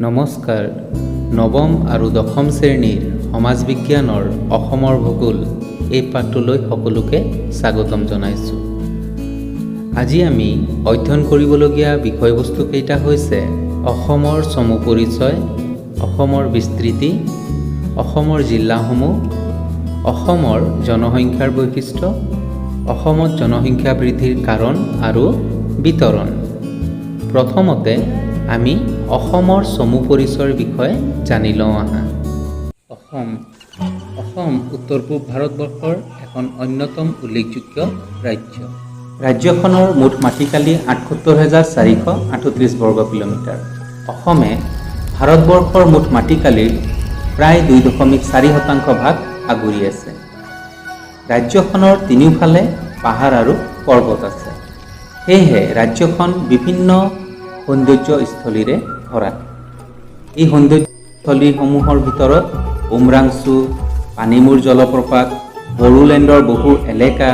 নমস্কাৰ। নৱম আৰু দশম শ্ৰেণীৰ সমাজ বিজ্ঞানৰ অসমৰ ভূগোল এই পাঠটোলৈ সকলোকে স্বাগতম জনাইছোঁ। আজি আমি অধ্যয়ন কৰিবলগীয়া বিষয়বস্তুকেইটা হৈছে অসমৰ চমু পৰিচয়, অসমৰ বিস্তৃতি, অসমৰ জিলাসমূহ, অসমৰ জনসংখ্যাৰ বৈশিষ্ট্য, অসমত জনসংখ্যা বৃদ্ধিৰ কাৰণ আৰু বিতৰণ। প্ৰথমতে আমি অসমৰ চমু পৰিচয়ৰ বিষয়ে জানি লওঁ আহা। অসম উত্তৰ পূব ভাৰতবৰ্ষৰ এখন অন্যতম উল্লেখযোগ্য ৰাজ্য। ৰাজ্যখনৰ মুঠ মাটিকালি ৭৮,৪৩৮ বৰ্গ কিলোমিটাৰ। অসমে ভাৰতবৰ্ষৰ মুঠ মাটিকালিৰ প্ৰায় ২.৪% ভাগ আগুৰি আছে। ৰাজ্যখনৰ তিনিওফালে পাহাৰ আৰু পৰ্বত আছে। সেয়েহে ৰাজ্যখন বিভিন্ন সৌন্দৰ্যস্থলীৰে ভৰা। এই সৌন্দৰ্যস্থলীসমূহৰ ভিতৰত উমৰাংচু, পানীমূৰ জলপ্ৰপাত, বড়োলেণ্ডৰ বহু এলেকা,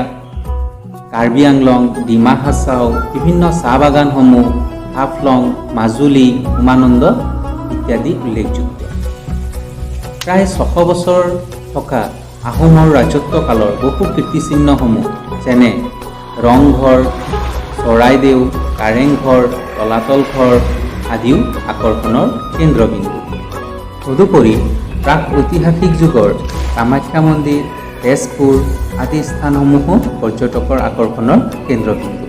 কাৰ্বি আংলং, ডিমা হাছাও, বিভিন্ন চাহ বাগানসমূহ, হাফলং, মাজুলী, উমানন্দ ইত্যাদি উল্লেখযোগ্য। প্ৰায় ৬০০ বছৰ থকা আহোমৰ ৰাজত্বকালৰ বহু কীৰ্তিচিহ্নসমূহ যেনে ৰংঘৰ, চৰাইদেউ, কাৰেংঘৰ, তলাতল ঘৰ আদিও আকৰ্ষণৰ কেন্দ্ৰবিন্দু। তদুপৰি প্ৰাক ঐতিহাসিক যুগৰ কামাখ্যা মন্দিৰ, তেজপুৰ আদি স্থানসমূহো পৰ্যটকৰ আকৰ্ষণৰ কেন্দ্ৰবিন্দু।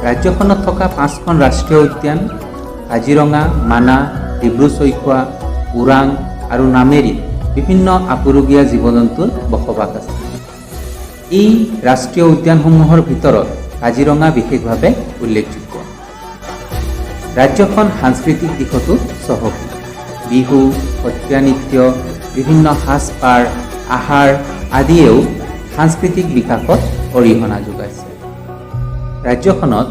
ৰাজ্যখনত থকা ৫খন ৰাষ্ট্ৰীয় উদ্যান কাজিৰঙা, মানাহ, ডিব্ৰু-চৈখোৱা, ওৰাং আৰু নামেৰীত বিভিন্ন আপুৰুগীয়া জীৱ-জন্তুৰ বসবাস আছে। এই ৰাষ্ট্ৰীয় উদ্যানসমূহৰ ভিতৰত কাজিৰঙা বিশেষভাৱে উল্লেখযোগ্য। ৰাজ্যখন সাংস্কৃতিক দিশতো চহকী। বিহু, সত্ৰীয়া নৃত্য, বিভিন্ন সাজপাৰ, আহাৰ আদিয়েও সাংস্কৃতিক বিকাশত অৰিহণা যোগাইছে। ৰাজ্যখনত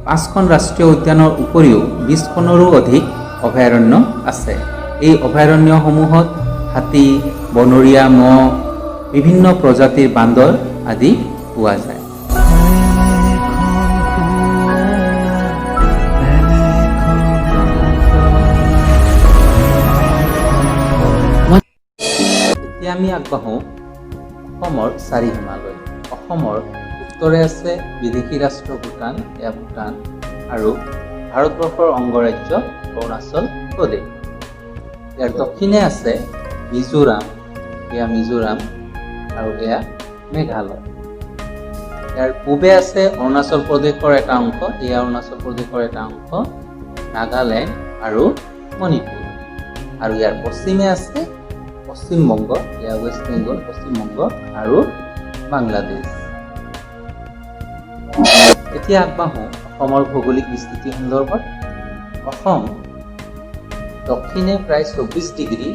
৫খন ৰাষ্ট্ৰীয় উদ্যানৰ উপৰিও ২০খনৰো অধিক অভয়াৰণ্য আছে। এই অভয়াৰণ্যসমূহত হাতী, বনৰীয়া মহ, বিভিন্ন প্ৰজাতিৰ বান্দৰ আদি পোৱা যায়। এতিয়া আমি আগবাঢ়োঁ অসমৰ চাৰিসীমালৈ। অসমৰ উত্তৰে আছে বিদেশী ৰাষ্ট্ৰ ভূটান, এয়া ভূটান, আৰু ভাৰতবৰ্ষৰ অংগৰাজ্য অৰুণাচল প্ৰদেশ। ইয়াৰ দক্ষিণে আছে মিজোৰাম, এয়া মিজোৰাম, আৰু এয়া মেঘালয়। ইয়াৰ পূবে আছে অৰুণাচল প্ৰদেশৰ এটা অংশ, এয়া অৰুণাচল প্ৰদেশৰ এটা অংশ, নাগালেণ্ড আৰু মণিপুৰ। আৰু ইয়াৰ পশ্চিমে আছে পশ্চিমবংগ, এয়া ৱেষ্ট বেংগল, পশ্চিমবংগ আৰু বাংলাদেশ। এতিয়া আগবাঢ়োঁ অসমৰ ভৌগোলিক বিস্তৃতি সন্দৰ্ভত। অসম দক্ষিণে প্ৰায় ২৪ ডিগ্ৰী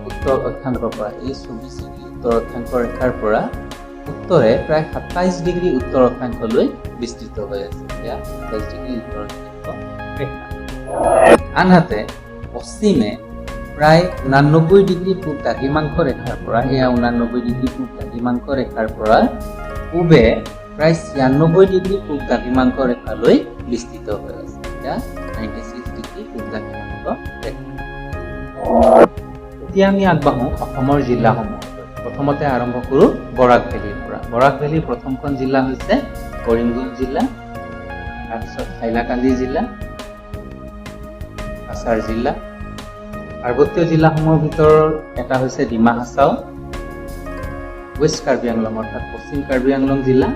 উত্তৰ অক্ষাংশৰ পৰা, এই ২৪ ডিগ্ৰী উত্তৰ অক্ষাংশ ৰেখাৰ পৰা উত্তৰে প্ৰায় ২৭ ডিগ্ৰী উত্তৰ অক্ষাংশলৈ বিস্তৃত হৈ আছে। এয়া ২৭ ডিগ্ৰী উত্তৰ অক্ষাংশ ৰেখা। আনহাতে পশ্চিমে প্ৰায় ৮৯ ডিগ্ৰী পূব দ্ৰাঘিমাংশ ৰেখাৰ পৰা, এয়া ৮৯ ডিগ্ৰী পূব দ্ৰাঘিমাংশ ৰেখাৰ পৰা পূবে প্ৰায় ৯৬ ডিগ্ৰী পূব দ্ৰাঘিমাংশ ৰেখালৈ বিস্তৃত হৈ আছে। এয়া ৯৬ ডিগ্ৰী পূব দ্ৰাঘিমাংশ ৰেখা। এতিয়া আমি আগবাঢ়োঁ অসমৰ জিলাসমূহ। প্ৰথমতে আৰম্ভ কৰোঁ বৰাক ভেলীৰ পৰা। বৰাক ভেলীৰ প্ৰথমখন জিলা হৈছে কৰিমগঞ্জ জিলা, তাৰপিছত হাইলাকান্দি জিলা, কাছাৰ জিলা। পাৰ্বতীয় জিলাসমূহৰ ভিতৰত এটা হৈছে ডিমা হাছাও, ৱেষ্ট কাৰ্বি আংলং অৰ্থাৎ পশ্চিম কাৰ্বি আংলং জিলা,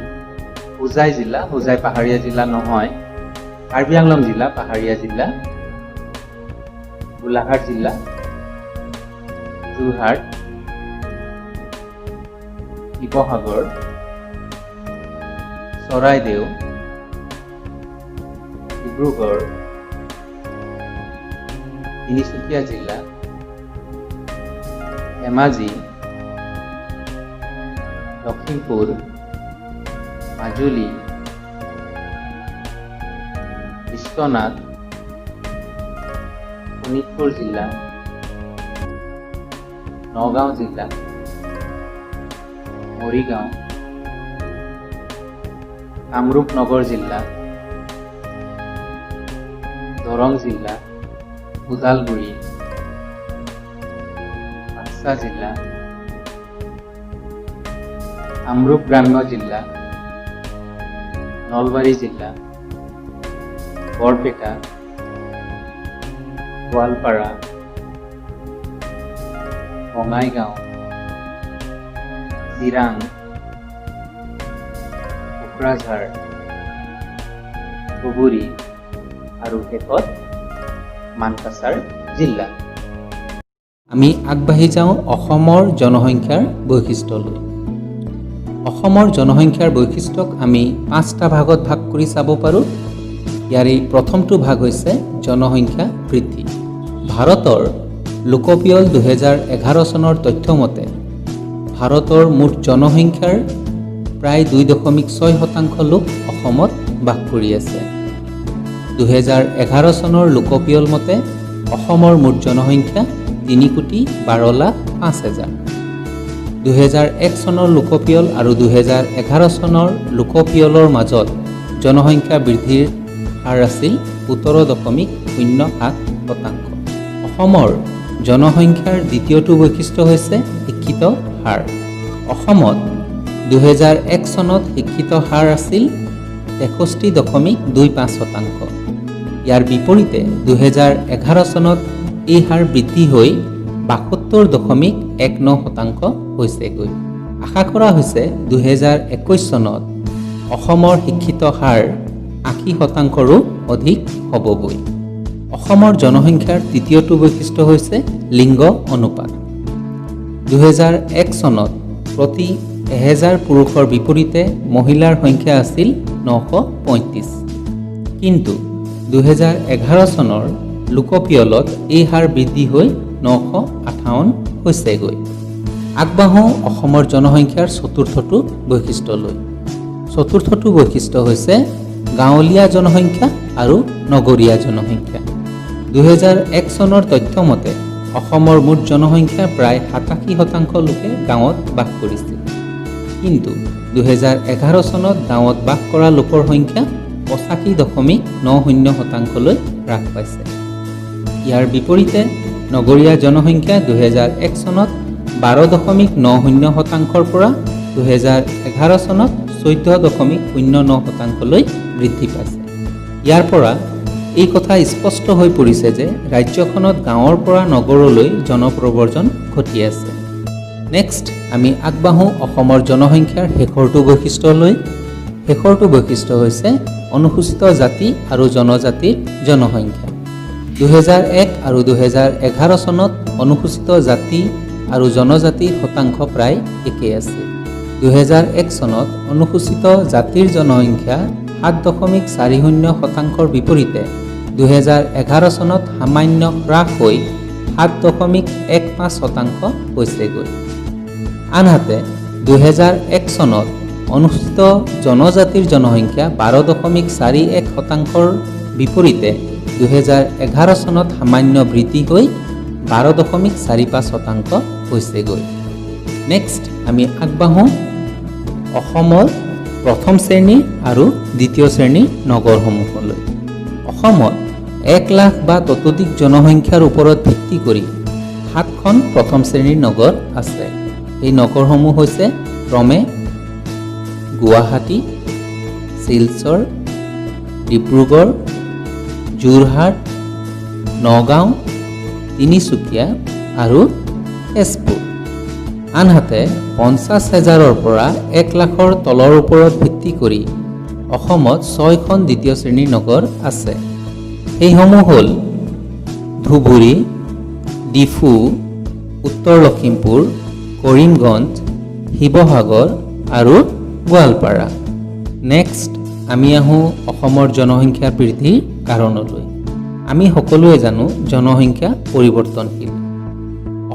হোজাই জিলা, হোজাই পাহাৰীয়া জিলা নহয়, কাৰ্বি আংলং জিলা পাহাৰীয়া জিলা, গোলাঘাট জিলা, যোৰহাট, শিৱসাগৰ, চৰাইদেউ, ডিব্ৰুগড়, তিনিচুকীয়া জিলা, ধেমাজি, লখিমপুৰ, মাজুলী, বিশ্বনাথ, শোণিতপুৰ জিলা, নগাঁও জিলা, মৰিগাঁও, কামৰূপ নগৰ জিলা, দৰং জিলা, ওদালগুৰি, বাক্সা জিলা, কামৰূপ গ্ৰাম্য জিলা, নলবাৰী জিলা, বৰপেটা, গোৱালপাৰা, বঙাইগাঁও, চিৰাং, কোকৰাঝাৰ, ধুবুৰী আৰু শেষত মানকাছাৰ জিলা। আমি আগবাঢ়ি যাওঁ অসমৰ জনসংখ্যাৰ বৈশিষ্ট্যলৈ। অসমৰ জনসংখ্যাৰ বৈশিষ্ট্যক আমি 5টা ভাগত ভাগ কৰি চাব পাৰোঁ। ইয়াৰে প্ৰথমটো ভাগ হৈছে জনসংখ্যা বৃদ্ধি। ভাৰতৰ লোকপিয়ল 2011 চনৰ তথ্য মতে ভাৰতৰ মুঠ জনসংখ্যাৰ প্ৰায় 2.6% লোক অসমত বাস কৰি আছে। 2011 চনৰ লোকপিয়ল মতে অসমৰ মুঠ জনসংখ্যা 3,12,05,000। 2001 চনৰ লোকপিয়ল আৰু 2011 চনৰ লোকপিয়লৰ মাজত জনসংখ্যা বৃদ্ধিৰ হাৰ আছিল 17.07%। অসমৰ জনসংখ্যাৰ দ্বিতীয়টো বৈশিষ্ট্য হৈছে শিক্ষিত হাৰ। অসমত 2001 চনত শিক্ষিত হাৰ আছিল 63.25%। ইয়াৰ বিপৰীতে 2011 চনত এই হাৰ বৃদ্ধি হৈ 72.19% হৈছেগৈ। আশা কৰা হৈছে 2021 চনত অসমৰ শিক্ষিত হাৰ 80%ৰো অধিক হ'বগৈ। অসমৰ জনসংখ্যাৰ তৃতীয়টো বৈশিষ্ট্য হৈছে লিংগ অনুপাত। 2001 চনত প্ৰতি 1000 পুৰুষৰ বিপৰীতে মহিলাৰ সংখ্যা আছিল 935। কিন্তু 2011 চনৰ লোকপিয়লত এই হাৰ বৃদ্ধি হৈ 958 হৈছেগৈ। আগবাঢ়োঁ অসমৰ জনসংখ্যাৰ চতুৰ্থটো বৈশিষ্ট্যলৈ। চতুৰ্থটো বৈশিষ্ট্য হৈছে গাঁৱলীয়া জনসংখ্যা আৰু নগৰীয়া জনসংখ্যা। 2001 চনৰ তথ্য মতে অসমৰ মুঠ জনসংখ্যা প্ৰায় 87% লোকে গাঁৱত বাস কৰিছিল। কিন্তু 2011 চনত গাঁৱত বাস কৰা লোকৰ সংখ্যা 85.90%লৈ হ্ৰাস পাইছে। ইয়াৰ বিপৰীতে নগৰীয়া জনসংখ্যা 2001 চনত 12.90%ৰ পৰা 2011 চনত 14.09%লৈ বৃদ্ধি পাইছে। ইয়াৰ পৰা এই কথা স্পষ্ট হৈ পৰিছে যে ৰাজ্যখনত গাঁৱৰ পৰা নগৰলৈ জনপ্ৰব্ৰজন ঘটি আছে। নেক্সট আমি আগবাঢ়োঁ অসমৰ জনসংখ্যাৰ শেষৰটো বৈশিষ্ট্যলৈ। শেষৰটো বৈশিষ্ট্য হৈছে অনুসূচিত জাতি আৰু জনজাতিৰ জনসংখ্যা। 2001 আৰু 2011 চনত অনুসূচিত জাতি আৰু জনজাতিৰ শতাংশ প্ৰায় একেই আছে। 2001 চনত অনুসূচিত জাতিৰ জনসংখ্যা 7.40%ৰ বিপৰীতে 2011 চনত সামান্য হ্ৰাস হৈ 7.15% হৈছেগৈ। আনহাতে 2001 চনত অনুসূচিত জনজাতিৰ জনসংখ্যা 12.41%ৰ বিপৰীতে 2011 চনত সামান্য বৃদ্ধি হৈ 12.45% হৈছেগৈ। নেক্সট আমি আগবাঢ়োঁ অসমৰ প্ৰথম শ্ৰেণীৰ আৰু দ্বিতীয় শ্ৰেণীৰ নগৰসমূহলৈ। অসমত 1 লাখ বা ততোধিক জনসংখ্যাৰ ওপৰত ভিত্তি কৰি 7খন প্ৰথম শ্ৰেণীৰ নগৰ আছে। এই নগৰসমূহ হৈছে ক্ৰমে গুৱাহাটী, শিলচৰ, ডিব্ৰুগড়, যোৰহাট, নগাঁও, তিনিচুকীয়া আৰু তেজপুৰ। আনহাতে 50,000ৰ পৰা 1 লাখৰ তলৰ ওপৰত ভিত্তি কৰি অসমত 6খন দ্বিতীয় শ্ৰেণীৰ নগৰ আছে। সেইসমূহ হ'ল ধুবুৰী, ডিফু, উত্তৰ লখিমপুৰ, কৰিমগঞ্জ, শিৱসাগৰ আৰু গোৱালপাৰা। নেক্সট আমি আহোঁ অসমৰ জনসংখ্যা বৃদ্ধিৰ কাৰণলৈ। আমি সকলোৱে জানো জনসংখ্যা পৰিৱৰ্তনশীল।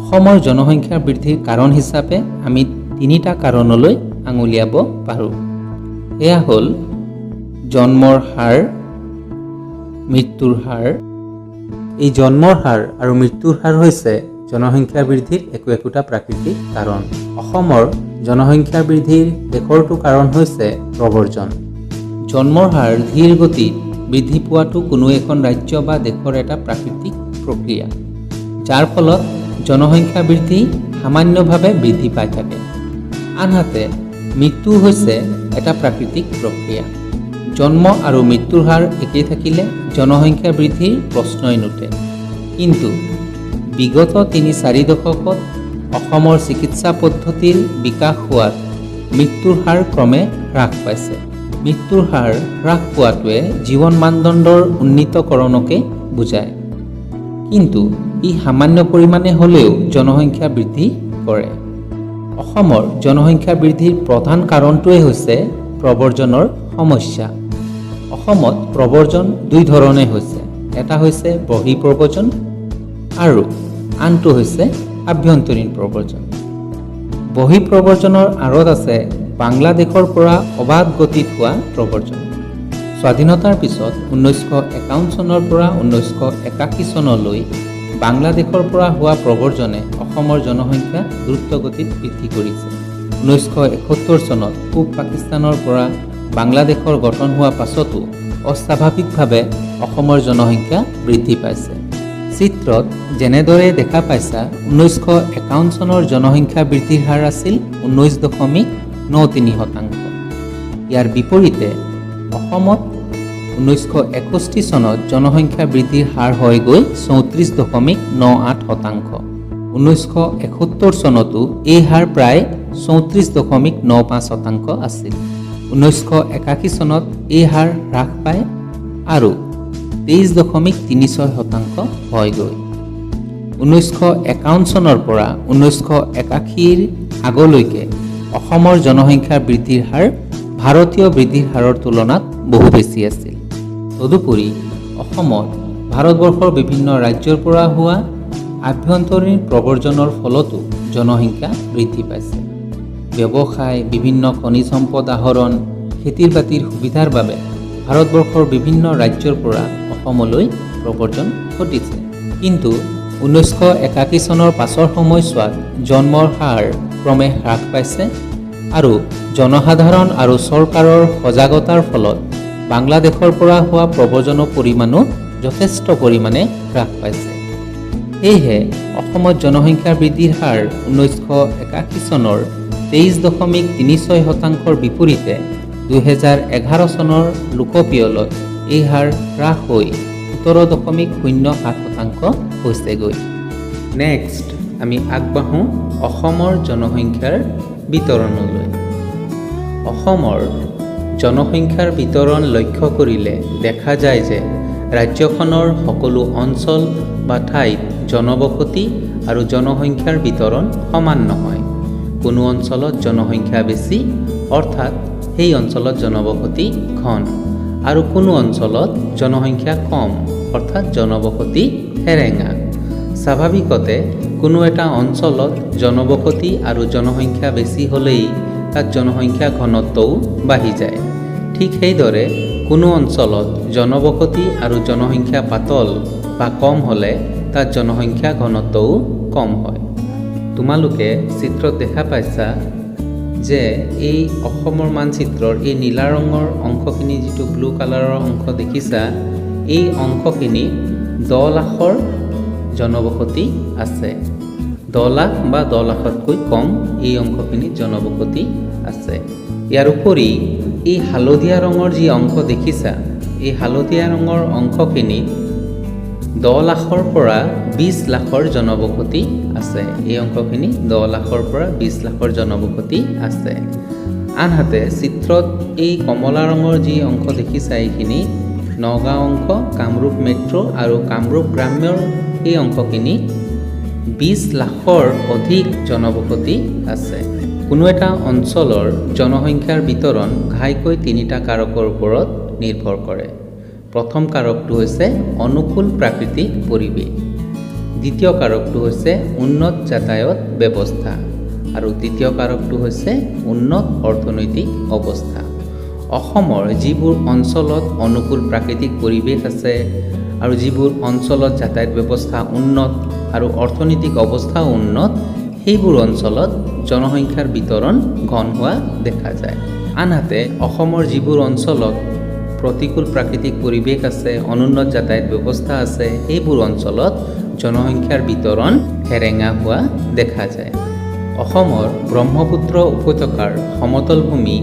অসমৰ জনসংখ্যা বৃদ্ধিৰ কাৰণ হিচাপে আমি 3টা কাৰণলৈ আঙুলিয়াব পাৰোঁ। এয়া হ'ল জন্মৰ হাৰ, মৃত্যুৰ হাৰ। এই জন্মৰ হাৰ আৰু মৃত্যুৰ হাৰ হৈছে জনসংখ্যা বৃদ্ধিৰ একোটা প্ৰাকৃতিক কাৰণ। অসমৰ জনসংখ্যা বৃদ্ধিৰ শেষৰটো কাৰণ হৈছে প্ৰব্ৰজন। জন্মৰ হাৰ ধীৰ গতিত বৃদ্ধি পোৱাটো কোনো এখন ৰাজ্য বা দেশৰ এটা প্ৰাকৃতিক প্ৰক্ৰিয়া, যাৰ ফলত জনসংখ্যা বৃদ্ধি সামান্যভাৱে বৃদ্ধি পাই থাকে। আনহাতে মৃত্যু হৈছে এটা প্ৰাকৃতিক প্ৰক্ৰিয়া। জন্ম আৰু মৃত্যুৰ হাৰ একেই থাকিলে জনসংখ্যা বৃদ্ধিৰ প্ৰশ্নই নুঠে। কিন্তু বিগত ৩-৪ দশকত অসমৰ চিকিৎসা পদ্ধতিৰ বিকাশ হোৱাত মৃত্যুৰ হাৰ ক্ৰমে হ্ৰাস পাইছে। মৃত্যুৰ হাৰ হ্ৰাস পোৱাটোৱে জীৱন মানদণ্ডৰ উন্নীতকৰণকে বুজায়। কিন্তু ই সামান্য পৰিমাণে হ'লেও জনসংখ্যা বৃদ্ধি কৰে। অসমৰ জনসংখ্যা বৃদ্ধিৰ প্ৰধান কাৰণটোৱেই হৈছে প্ৰব্ৰজনৰ সমস্যা। অসমত প্ৰব্ৰজন দুই ধৰণে হৈছে, এটা হৈছে বহিঃপ্ৰব্ৰজন আৰু আনটো হৈছে আভ্যন্তৰীণ প্ৰব্ৰজন। বহিঃপ্ৰব্ৰজনৰ আঁৰত আছে বাংলাদেশৰ পৰা অবাধ গতিত হোৱা প্ৰব্ৰজন। স্বাধীনতাৰ পিছত 1951 চনৰ পৰা 1981 চনলৈ বাংলাদেশৰ পৰা হোৱা প্ৰব্ৰজনে অসমৰ জনসংখ্যা দ্ৰুতগতিত বৃদ্ধি কৰিছে। 1971 চনত পূব পাকিস্তানৰ পৰা বাংলাদেশৰ গঠন হোৱা পাছতো অস্বাভাৱিকভাৱে অসমৰ জনসংখ্যা বৃদ্ধি পাইছে। চিত্ৰত যেনেদৰে দেখা পাইছা, 1951 চনৰ জনসংখ্যা বৃদ্ধিৰ হাৰ আছিল 19.93%। ইয়াৰ বিপৰীতে অসমত 1961 চনত জনসংখ্যা বৃদ্ধিৰ হাৰ হয় গৈ 34.98%। 1971 চনতো এই হাৰ প্ৰায় 34.95% আছিল। 1981 চনত এই হাৰ হ্ৰাস পায় আৰু 23.36% হয়গৈ। 1951 চনৰ পৰা 1981ৰ আগলৈকে অসমৰ জনসংখ্যা বৃদ্ধিৰ হাৰ ভাৰতীয় বৃদ্ধিৰ হাৰৰ তুলনাত বহু বেছি আছিল। তদুপৰি অসমত ভাৰতবৰ্ষৰ বিভিন্ন ৰাজ্যৰ পৰা হোৱা আভ্যন্তৰীণ প্ৰব্ৰজনৰ ফলতো জনসংখ্যা বৃদ্ধি পাইছে। ব্যৱসায়, বিভিন্ন খনিজ সম্পদ আহৰণ, খেতিৰ বাতিৰ সুবিধাৰ বাবে ভাৰতবৰ্ষৰ বিভিন্ন ৰাজ্যৰ পৰা অসমলৈ প্ৰব্ৰজন ঘটিছে। কিন্তু 1981 চনৰ পাছৰ সময়ছোৱাত জন্মৰ হাৰ ক্ৰমে হ্ৰাস পাইছে আৰু জনসাধাৰণ আৰু চৰকাৰৰ সজাগতাৰ ফলত বাংলাদেশৰ পৰা হোৱা প্ৰব্ৰজনৰ পৰিমাণো যথেষ্ট পৰিমাণে হ্ৰাস পাইছে। সেয়েহে অসমত জনসংখ্যা বৃদ্ধিৰ হাৰ 1981 চনৰ 23.36%ৰ বিপৰীতে 2011 চনৰ লোকপিয়লত এই হাৰ হ্ৰাস হৈ 17.07% হৈছেগৈ। নেক্সট আমি আগবাঢ়োঁ অসমৰ জনসংখ্যাৰ বিতৰণলৈ। অসমৰ জনসংখ্যাৰ বিতৰণ লক্ষ্য কৰিলে দেখা যায় যে ৰাজ্যখনৰ সকলো অঞ্চল বা ঠাইত জনবসতি আৰু জনসংখ্যাৰ বিতৰণ সমান নহয়। কোনো অঞ্চলত জনসংখ্যা বেছি, অৰ্থাৎ সেই অঞ্চলত জনবসতি ঘন, আৰু কোনো অঞ্চলত জনসংখ্যা কম, অৰ্থাৎ জনবসতি সেৰেঙা। স্বাভাৱিকতে কোনো এটা অঞ্চলত জনবসতি আৰু জনসংখ্যা বেছি হ'লেই তাত জনসংখ্যা ঘনত্বও বাঢ়ি যায়। ঠিক সেইদৰে কোনো অঞ্চলত জনবসতি আৰু জনসংখ্যা পাতল বা কম হ'লে তাত জনসংখ্যা ঘনত্বও কম হয়। তোমালোকে চিত্ৰত দেখা পাইছা যে এই অসমৰ মানচিত্ৰৰ এই নীলা ৰঙৰ অংশখিনি, যিটো ব্লু কালাৰৰ অংশ দেখিছা, এই অংশখিনি 10 লাখৰ জনবসতি আছে। 10 লাখ বা 10 লাখতকৈ কম এই অংশখিনিত জনবসতি আছে। ইয়াৰ উপৰি এই হালধীয়া ৰঙৰ যি অংশ দেখিছা, এই হালধীয়া ৰঙৰ অংশখিনিত 10 লাখৰ পৰা 20 লাখৰ জনবসতি আছে। এই অংশখিনি 10 লাখৰ পৰা 20 লাখৰ জনবসতি আছে। আনহাতে চিত্ৰত এই কমলা ৰঙৰ যি অংশ দেখিছা, এইখিনি নগাঁও অংশ, কামৰূপ মেট্ৰ' আৰু কামৰূপ গ্ৰাম্যৰ এই অংশখিনি 20 লাখৰ অধিক জনবসতি আছে। কোনো এটা অঞ্চলৰ জনসংখ্যাৰ বিতৰণ ঘাইকৈ 3টা কাৰকৰ ওপৰত নিৰ্ভৰ কৰে। প্ৰথম কাৰকটো হৈছে অনুকূল প্ৰাকৃতিক পৰিৱেশ, দ্বিতীয় কাৰকটো হৈছে উন্নত যাতায়াত ব্যৱস্থা, আৰু তৃতীয় কাৰকটো হৈছে উন্নত অৰ্থনৈতিক অৱস্থা। অসমৰ যিবোৰ অঞ্চলত অনুকূল প্ৰাকৃতিক পৰিৱেশ আছে আৰু যিবোৰ অঞ্চলত যাতায়াত ব্যৱস্থা উন্নত আৰু অৰ্থনৈতিক অৱস্থাও উন্নত, সেইবোৰ অঞ্চলত জনসংখ্যাৰ বিতৰণ ঘন হোৱা দেখা যায়। আনহাতে অসমৰ যিবোৰ অঞ্চলত প্ৰতিকূল প্ৰাকৃতিক পৰিৱেশ আছে, অনুন্নত যাতায়াত ব্যৱস্থা আছে, সেইবোৰ অঞ্চলত জনসংখ্যাৰ বিতৰণ হেৰেঙা হোৱা দেখা যায়। অসমৰ ব্ৰহ্মপুত্ৰ উপত্যকাৰ সমতল ভূমি,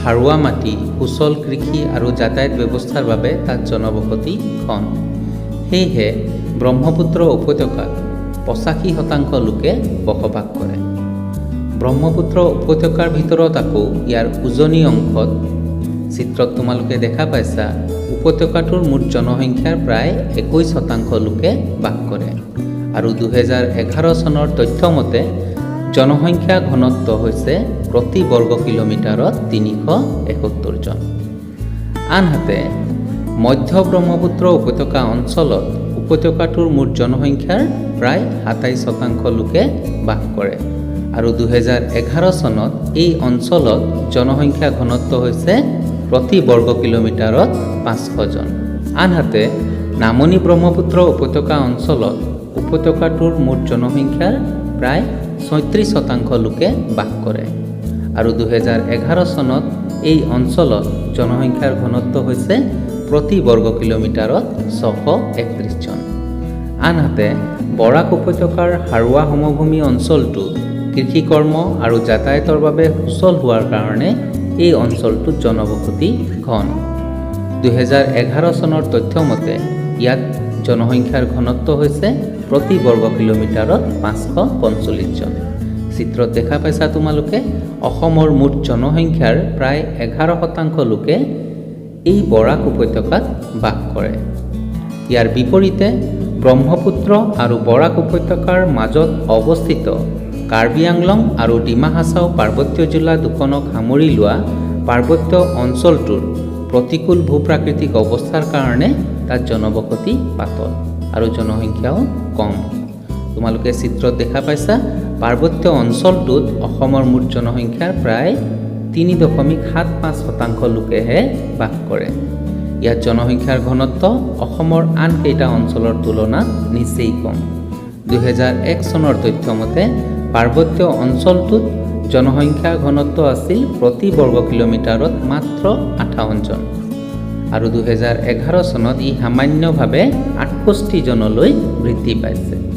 সাৰুৱা মাটি, সুচল কৃষি আৰু যাতায়াত ব্যৱস্থাৰ বাবে তাত জনবসতি ঘন। সেয়েহে ব্ৰহ্মপুত্ৰ উপত্যকাত 85% লোকে বসবাস কৰে। ব্ৰহ্মপুত্ৰ উপত্যকাৰ ভিতৰত আকৌ ইয়াৰ উজনি অংশত চিত্ৰত তোমালোকে দেখা পাইছা উপত্যকাটোৰ মুঠ জনসংখ্যাৰ প্ৰায় 21% লোকে বাস কৰে আৰু 2011 চনৰ তথ্য মতে জনসংখ্যা ঘনত্ব হৈছে প্ৰতি বৰ্গ কিলোমিটাৰত 371 জন। আনহাতে মধ্য ব্ৰহ্মপুত্ৰ উপত্যকা অঞ্চলত উপত্যকাটোৰ মুঠ জনসংখ্যাৰ প্ৰায় 27% লোকে বাস কৰে আৰু 2011 চনত এই অঞ্চলত জনসংখ্যা ঘনত্ব হৈছে প্ৰতি বৰ্গ কিলোমিটাৰত 500 জন। আনহাতে নামনি ব্ৰহ্মপুত্ৰ উপত্যকা অঞ্চলত উপত্যকাটোৰ মুঠ জনসংখ্যাৰ প্ৰায় 36% লোকে বাস কৰে আৰু 2011 চনত এই অঞ্চলত জনসংখ্যাৰ ঘনত্ব হৈছে প্ৰতি বৰ্গ কিলোমিটাৰত 631 জন। আনহাতে বৰাক উপত্যকাৰ সাৰুৱা সমভূমি অঞ্চলটো কৃষিকৰ্ম আৰু যাতায়াতৰ বাবে সুচল হোৱাৰ কাৰণে এই অঞ্চলটোত জনবসতি ঘন। 2011 চনৰ তথ্য মতে ইয়াত জনসংখ্যাৰ ঘনত্ব হৈছে প্ৰতি বৰ্গ কিলোমিটাৰত 545 জন। চিত্ৰত দেখা পাইছা তোমালোকে অসমৰ মুঠ জনসংখ্যাৰ প্ৰায় 11% লোকে এই বৰাক উপত্যকাত বাস কৰে। ইয়াৰ বিপৰীতে ব্ৰহ্মপুত্ৰ আৰু বৰাক উপত্যকাৰ মাজত অৱস্থিত কাৰ্বি আংলং আৰু ডিমা হাছাও পাৰ্বত্য জিলা দুখনক সামৰি লোৱা পাৰ্বত্য অঞ্চলটোৰ প্ৰতিকূল ভূ-প্ৰাকৃতিক অৱস্থাৰ কাৰণে তাত জনবসতি পাতল আৰু জনসংখ্যাও কম। তোমালোকে চিত্ৰত দেখা পাইছা পাৰ্বত্য অঞ্চলটোত অসমৰ মুঠ জনসংখ্যাৰ প্ৰায় 3.75% লোকেহে বাস কৰে। ইয়াত জনসংখ্যাৰ ঘনত্ব অসমৰ আন কেইটা অঞ্চলৰ তুলনাত নিচেই কম। 2001 চনৰ তথ্য মতে পাৰ্বত্য অঞ্চলটোত জনসংখ্যা ঘনত্ব আছিল প্ৰতি বৰ্গ কিলোমিটাৰত মাত্ৰ 58 জন আৰু 2011 চনত ই সামান্যভাৱে 68 জনলৈ বৃদ্ধি পাইছে।